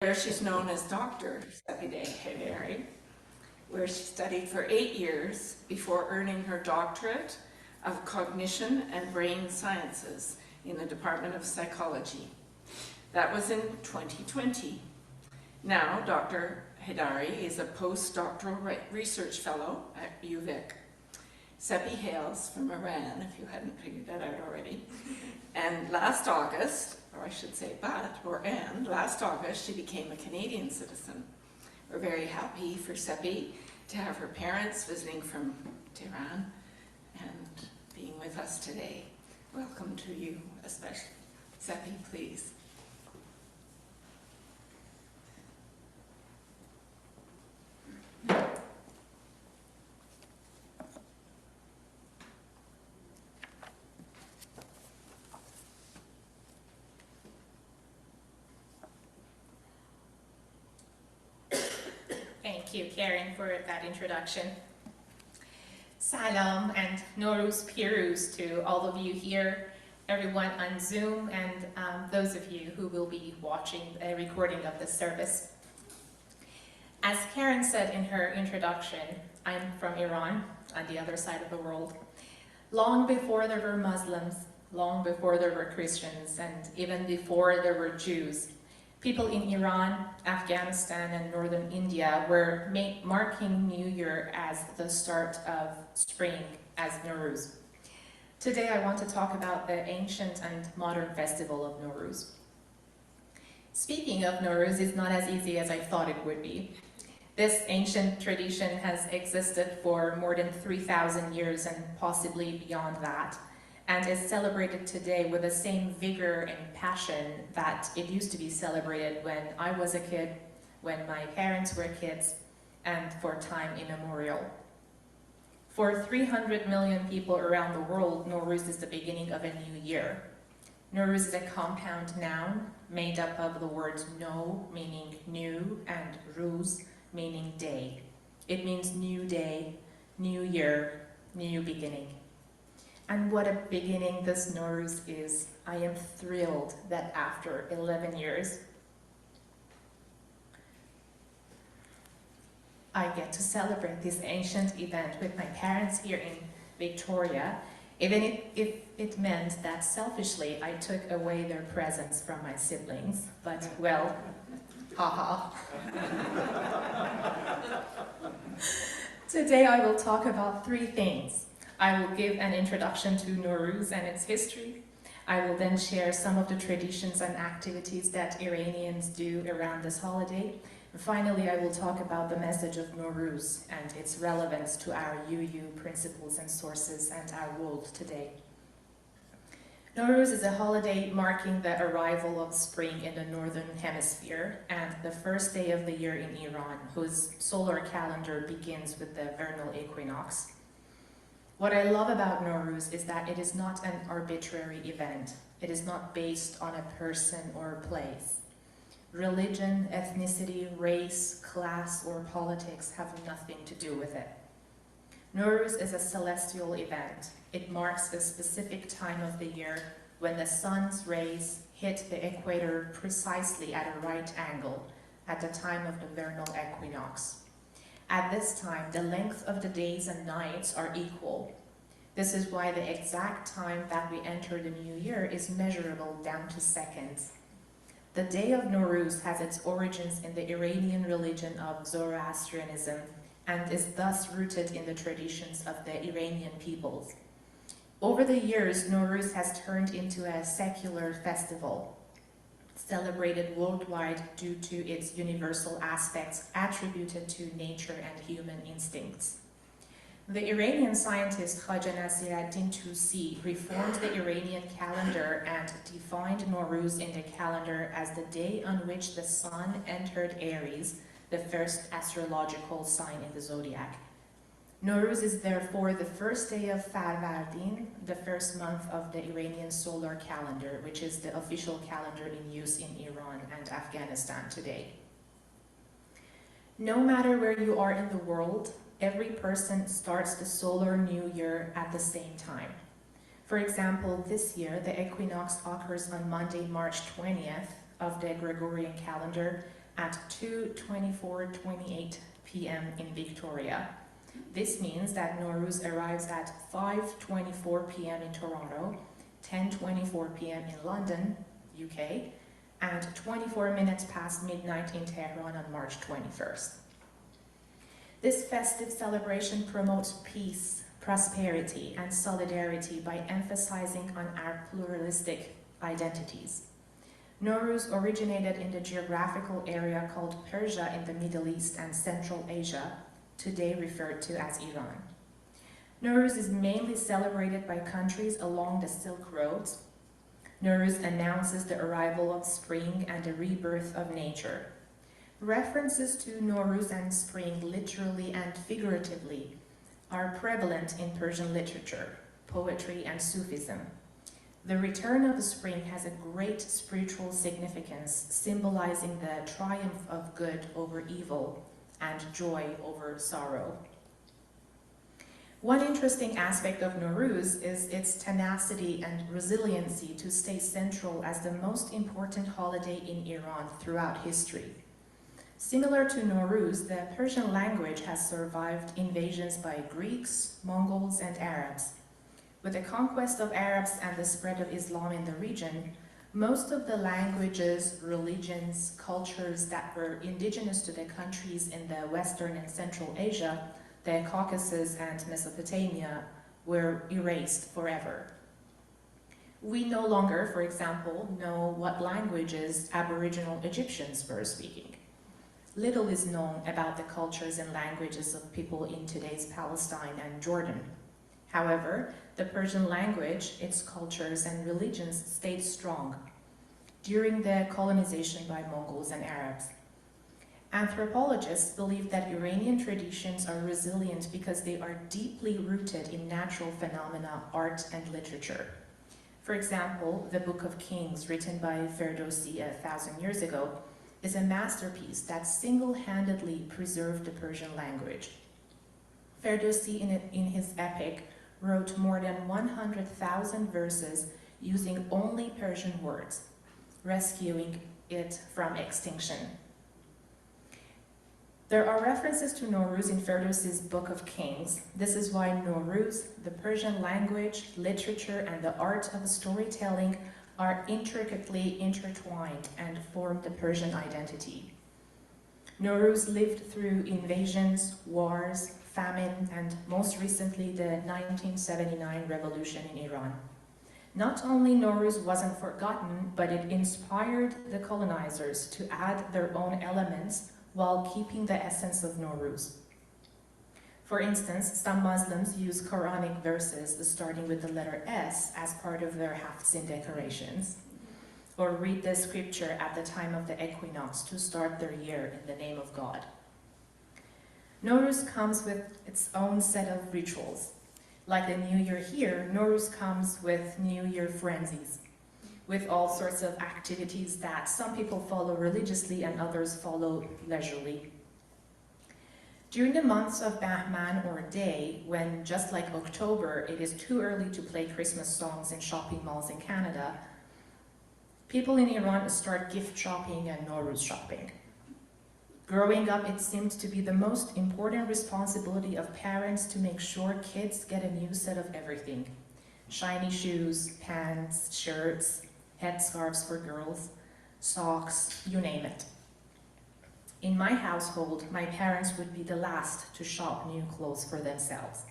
There she's known as Dr. Sepideh Heydari, where she studied for 8 years before earning her doctorate of Cognition and Brain Sciences in the Department of Psychology. That was in 2020. Now, Dr. Heydari is a postdoctoral research fellow at UVic. Sepi hails from Iran, if you hadn't figured that out already. And last August, or I should say last August, she became a Canadian citizen. We're very happy for Sepi to have her parents visiting from Tehran and being with us today. Welcome to you, especially. Sepi, please. Thank you, Karen, for that introduction. Salam and Norwruz Piruz to all of you here, everyone on Zoom, and those of you who will be watching a recording of this service. As Karen said in her introduction, I'm from Iran, on the other side of the world. Long before there were Muslims, long before there were Christians, and even before there were Jews, people in Iran, Afghanistan, and northern India were marking New Year as the start of spring, as Norwruz. Today I want to talk about the ancient and modern festival of Norwruz. Speaking of Norwruz is not as easy as I thought it would be. This ancient tradition has existed for more than 3,000 years and possibly beyond that, and is celebrated today with the same vigor and passion that it used to be celebrated when I was a kid, when my parents were kids, and for time immemorial. For 300 million people around the world, Norwruz is the beginning of a new year. Norwruz is a compound noun made up of the words no, meaning new, and ruz, meaning day. It means new day, new year, new beginning. And what a beginning this Norwruz is. I am thrilled that after 11 years, I get to celebrate this ancient event with my parents here in Victoria, even if it meant that selfishly I took away their presents from my siblings. But, well, haha. Today I will talk about 3 things. I will give an introduction to Norwruz and its history. I will then share some of the traditions and activities that Iranians do around this holiday. And finally, I will talk about the message of Norwruz and its relevance to our UU principles and sources and our world today. Norwruz is a holiday marking the arrival of spring in the northern hemisphere and the first day of the year in Iran, whose solar calendar begins with the vernal equinox. What I love about Norwruz is that it is not an arbitrary event. It is not based on a person or a place. Religion, ethnicity, race, class, or politics have nothing to do with it. Norwruz is a celestial event. It marks a specific time of the year when the sun's rays hit the equator precisely at a right angle at the time of the vernal equinox. At this time, the length of the days and nights are equal. This is why the exact time that we enter the new year is measurable down to seconds. The day of Norwruz has its origins in the Iranian religion of Zoroastrianism and is thus rooted in the traditions of the Iranian peoples. Over the years, Norwruz has turned into a secular festival, celebrated worldwide due to its universal aspects attributed to nature and human instincts. The Iranian scientist Khaja Nasir-ad-Din Tusi reformed the Iranian calendar and defined Norwruz in the calendar as the day on which the sun entered Aries, the first astrological sign in the zodiac. Norwruz is therefore the first day of Farvardin, the first month of the Iranian solar calendar, which is the official calendar in use in Iran and Afghanistan today. No matter where you are in the world, every person starts the solar new year at the same time. For example, this year, the equinox occurs on Monday, March 20th of the Gregorian calendar, at 2:24:28 p.m. in Victoria. This means that Norwruz arrives at 5:24 p.m. in Toronto, 10:24 p.m. in London, UK, and 24 minutes past midnight in Tehran on March 21st. This festive celebration promotes peace, prosperity, and solidarity by emphasizing on our pluralistic identities. Norwruz originated in the geographical area called Persia in the Middle East and Central Asia, today referred to as Iran. Norwruz is mainly celebrated by countries along the Silk Road. Norwruz announces the arrival of spring and the rebirth of nature. References to Norwruz and spring, literally and figuratively, are prevalent in Persian literature, poetry, and Sufism. The return of the spring has a great spiritual significance, symbolizing the triumph of good over evil and joy over sorrow. One interesting aspect of Norwruz is its tenacity and resiliency to stay central as the most important holiday in Iran throughout history. Similar to Norwruz, the Persian language has survived invasions by Greeks, Mongols, and Arabs. With the conquest of Arabs and the spread of Islam in the region, most of the languages, religions, cultures that were indigenous to the countries in the Western and Central Asia, the Caucasus and Mesopotamia, were erased forever. We no longer, for example, know what languages Aboriginal Egyptians were speaking. Little is known about the cultures and languages of people in today's Palestine and Jordan. However, the Persian language, its cultures and religions stayed strong during the colonization by Mongols and Arabs. Anthropologists believe that Iranian traditions are resilient because they are deeply rooted in natural phenomena, art, and literature. For example, the Book of Kings, written by Ferdowsi 1,000 years ago, is a masterpiece that single-handedly preserved the Persian language. Ferdowsi, in his epic, wrote more than 100,000 verses using only Persian words, rescuing it from extinction. There are references to Norwruz in Ferdowsi's Book of Kings. This is why Norwruz, the Persian language, literature, and the art of storytelling are intricately intertwined and form the Persian identity. Norwruz lived through invasions, wars, famine, and most recently the 1979 revolution in Iran. Not only Norwruz wasn't forgotten, but it inspired the colonizers to add their own elements while keeping the essence of Norwruz. For instance, some Muslims use Quranic verses starting with the letter S as part of their haftzin decorations, or read the scripture at the time of the equinox to start their year in the name of God. Norwruz comes with its own set of rituals. Like the New Year here, Norwruz comes with New Year frenzies, with all sorts of activities that some people follow religiously and others follow leisurely. During the months of Bahman or Day, when, just like October, it is too early to play Christmas songs in shopping malls in Canada, people in Iran start gift shopping and Norwruz shopping. Growing up, it seemed to be the most important responsibility of parents to make sure kids get a new set of everything. Shiny shoes, pants, shirts, headscarves for girls, socks, you name it. In my household, my parents would be the last to shop new clothes for themselves.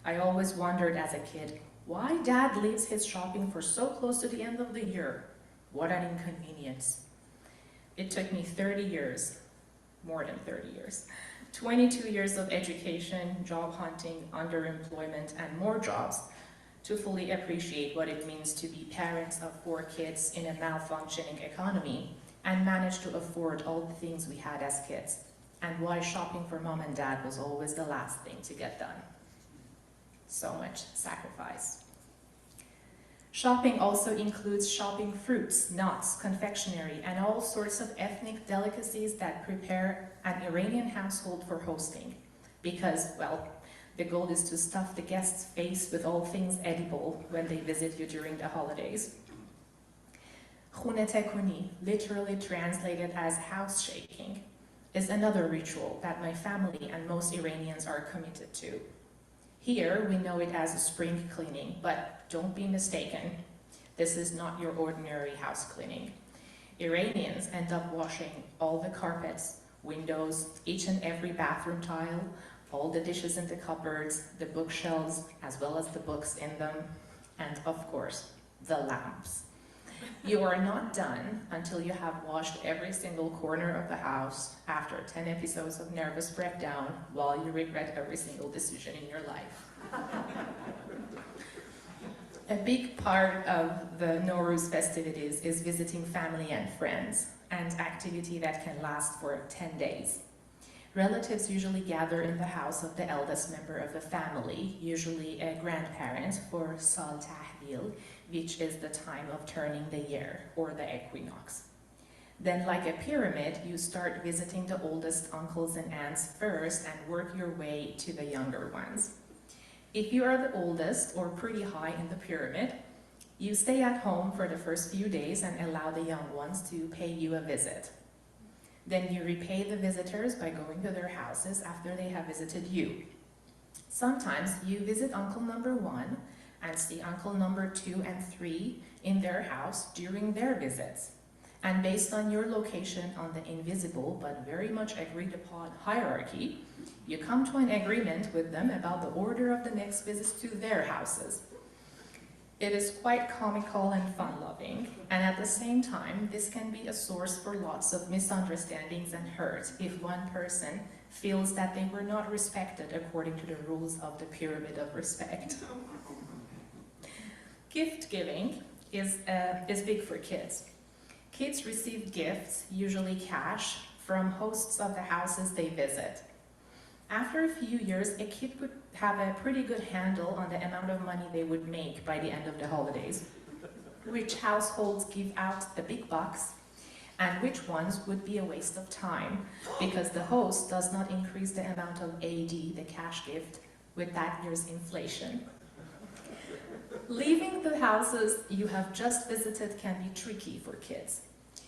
I always wondered as a kid, why Dad leaves his shopping for so close to the end of the year? What an inconvenience. It took me 30 years, more than 30 years, 22 years of education, job hunting, underemployment, and more jobs to fully appreciate what it means to be parents of 4 kids in a malfunctioning economy and manage to afford all the things we had as kids, and why shopping for mom and dad was always the last thing to get done. So much sacrifice. Shopping also includes shopping fruits, nuts, confectionery, and all sorts of ethnic delicacies that prepare an Iranian household for hosting. Because, well, the goal is to stuff the guest's face with all things edible when they visit you during the holidays. Khune tekuni, literally translated as house shaking, is another ritual that my family and most Iranians are committed to. Here, we know it as a spring cleaning, but don't be mistaken. This is not your ordinary house cleaning. Iranians end up washing all the carpets, windows, each and every bathroom tile, all the dishes in the cupboards, the bookshelves, as well as the books in them, and of course, the lamps. You are not done until you have washed every single corner of the house after 10 episodes of nervous breakdown while you regret every single decision in your life. A big part of the Norwruz festivities is visiting family and friends, an activity that can last for 10 days. Relatives usually gather in the house of the eldest member of the family, usually a grandparent, for Sal Tahvil, which is the time of turning the year, or the equinox. Then, like a pyramid, you start visiting the oldest uncles and aunts first and work your way to the younger ones. If you are the oldest or pretty high in the pyramid, you stay at home for the first few days and allow the young ones to pay you a visit. Then you repay the visitors by going to their houses after they have visited you. Sometimes you visit uncle number 1 and see uncle number 2 and 3 in their house during their visits. And based on your location on the invisible but very much agreed upon hierarchy, you come to an agreement with them about the order of the next visits to their houses. It is quite comical and fun-loving, and at the same time, this can be a source for lots of misunderstandings and hurt if one person feels that they were not respected according to the rules of the pyramid of respect. Gift giving is big for kids. Kids receive gifts, usually cash, from hosts of the houses they visit. After a few years, a kid would have a pretty good handle on the amount of money they would make by the end of the holidays. Which households give out the big bucks, and which ones would be a waste of time, because the host does not increase the amount of AD, the cash gift, with that year's inflation. Leaving the houses you have just visited can be tricky for kids.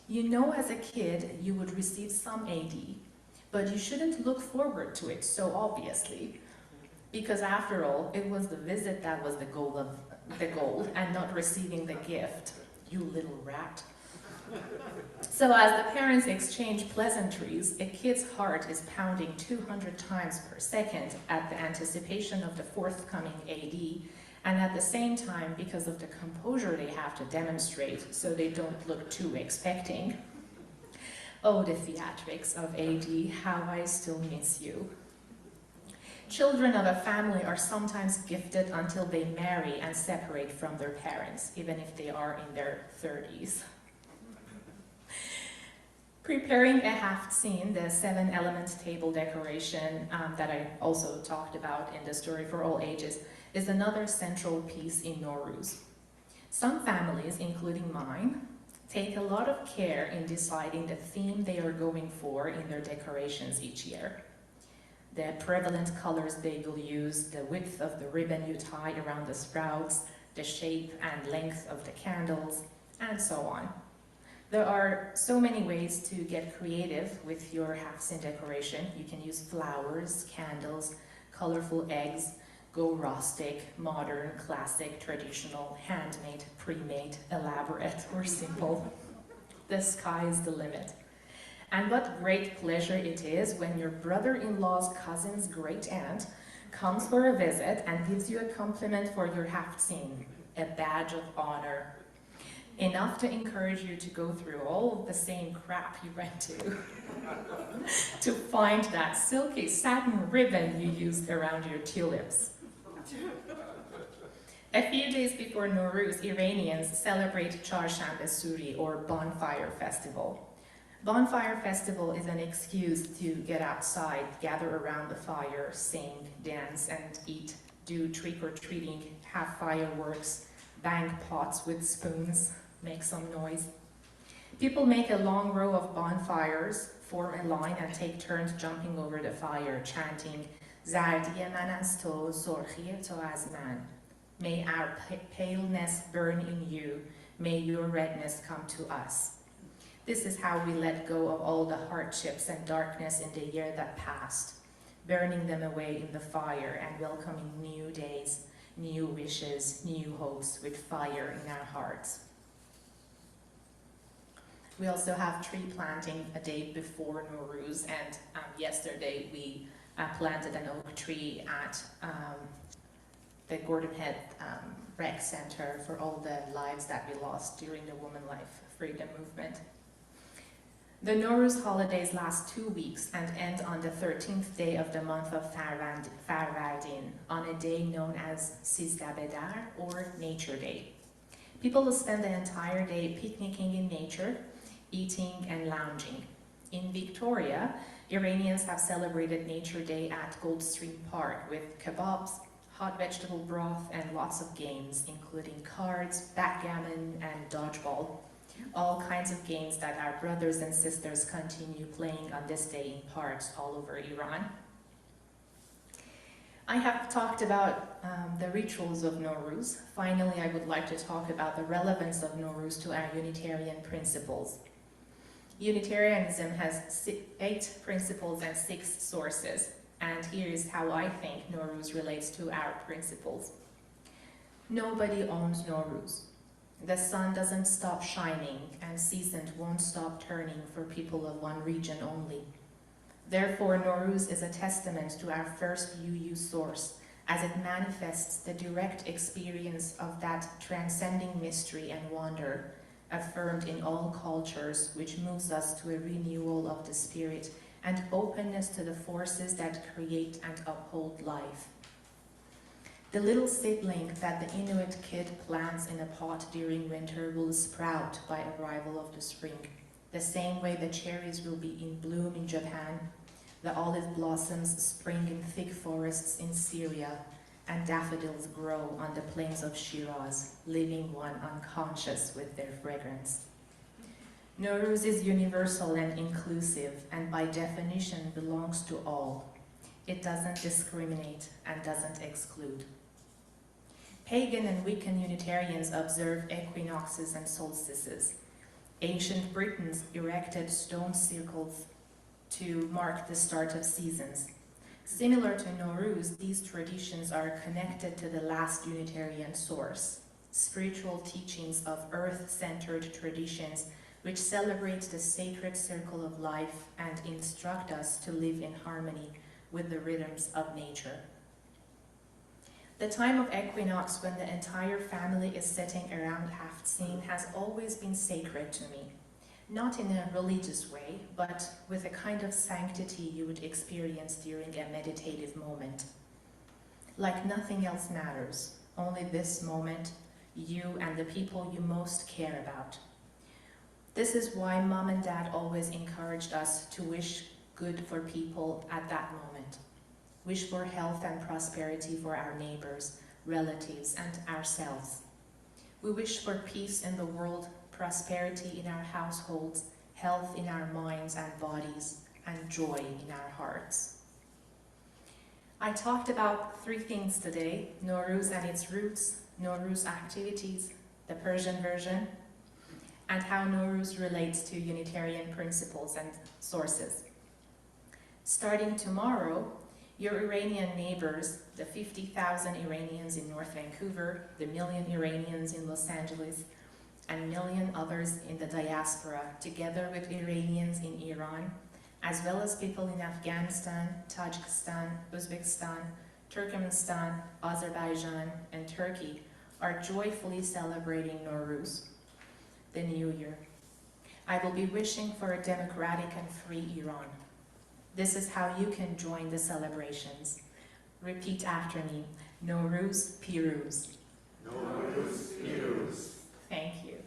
You know as a kid you would receive some AD, but you shouldn't look forward to it so obviously, because after all, it was the visit that was the goal and not receiving the gift, you little rat. So as the parents exchange pleasantries, a kid's heart is pounding 200 times per second at the anticipation of the forthcoming AD, and at the same time, because of the composure they have to demonstrate so they don't look too expecting. Oh, the theatrics of AD, how I still miss you. Children of a family are sometimes gifted until they marry and separate from their parents, even if they are in their 30s. Preparing a haftzin, the 7-element table decoration that I also talked about in the story for all ages, is another central piece in Norwruz. Some families, including mine, take a lot of care in deciding the theme they are going for in their decorations each year. The prevalent colors they will use, the width of the ribbon you tie around the sprouts, the shape and length of the candles, and so on. There are so many ways to get creative with your haftzin decoration. You can use flowers, candles, colorful eggs, go rustic, modern, classic, traditional, handmade, pre-made, elaborate, or simple. The sky is the limit. And what great pleasure it is when your brother-in-law's cousin's great-aunt comes for a visit and gives you a compliment for your haftzin, a badge of honor. Enough to encourage you to go through all of the same crap you went to find that silky satin ribbon you used around your tulips. A few days before Norwruz, Iranians celebrate Charshanbe Suri, or Bonfire Festival. Bonfire Festival is an excuse to get outside, gather around the fire, sing, dance, and eat, do trick-or-treating, have fireworks, bang pots with spoons, make some noise. People make a long row of bonfires, form a line, and take turns jumping over the fire, chanting, "Zardiye man az to, surkhiye to az man." May our paleness burn in you, May your redness come to us. This is how we let go of all the hardships and darkness in the year that passed, burning them away in the fire and welcoming new days, new wishes, new hopes with fire in our hearts. We also have tree planting a day before Norwruz, and yesterday we planted an oak tree at the Gordon Head Rec Center for all the lives that we lost during the Woman Life Freedom Movement. The Norwruz holidays last 2 weeks and end on the 13th day of the month of Farvardin, on a day known as Sepideh, or Nature Day. People will spend the entire day picnicking in nature, eating and lounging. In Victoria, Iranians have celebrated Nature Day at Goldstream Park with kebabs, hot vegetable broth, and lots of games, including cards, backgammon, and dodgeball. All kinds of games that our brothers and sisters continue playing on this day in parks all over Iran. I have talked about the rituals of Norwruz. Finally, I would like to talk about the relevance of Norwruz to our Unitarian principles. Unitarianism has 8 principles and 6 sources, and here is how I think Norwruz relates to our principles. Nobody owns Norwruz. The sun doesn't stop shining, and seasons won't stop turning for people of one region only. Therefore, Norwruz is a testament to our first UU source, as it manifests the direct experience of that transcending mystery and wonder, affirmed in all cultures, which moves us to a renewal of the spirit and openness to the forces that create and uphold life. The little seedling that the Inuit kid plants in a pot during winter will sprout by arrival of the spring, the same way the cherries will be in bloom in Japan, the olive blossoms spring in thick forests in Syria, and daffodils grow on the plains of Shiraz, leaving one unconscious with their fragrance. Norwruz is universal and inclusive, and by definition belongs to all. It doesn't discriminate and doesn't exclude. Pagan and Wiccan Unitarians observe equinoxes and solstices. Ancient Britons erected stone circles to mark the start of seasons. Similar to Norwruz, these traditions are connected to the last Unitarian source, spiritual teachings of earth-centered traditions which celebrate the sacred circle of life and instruct us to live in harmony with the rhythms of nature. The time of equinox, when the entire family is sitting around Haftzin, has always been sacred to me. Not in a religious way, but with a kind of sanctity you would experience during a meditative moment. Like nothing else matters, only this moment, you and the people you most care about. This is why Mom and Dad always encouraged us to wish good for people at that moment. Wish for health and prosperity for our neighbors, relatives, and ourselves. We wish for peace in the world, prosperity in our households, health in our minds and bodies, and joy in our hearts. I talked about 3 things today: Norwruz and its roots, Norwruz activities, the Persian version, and how Norwruz relates to Unitarian principles and sources. Starting tomorrow, your Iranian neighbors, the 50,000 Iranians in North Vancouver, the 1 million Iranians in Los Angeles, and 1 million others in the diaspora, together with Iranians in Iran, as well as people in Afghanistan, Tajikistan, Uzbekistan, Turkmenistan, Azerbaijan, and Turkey, are joyfully celebrating Norwruz, the new year. I will be wishing for a democratic and free Iran. This is how you can join the celebrations. Repeat after me: Norwruz Piruz. Norwruz Piruz. Thank you.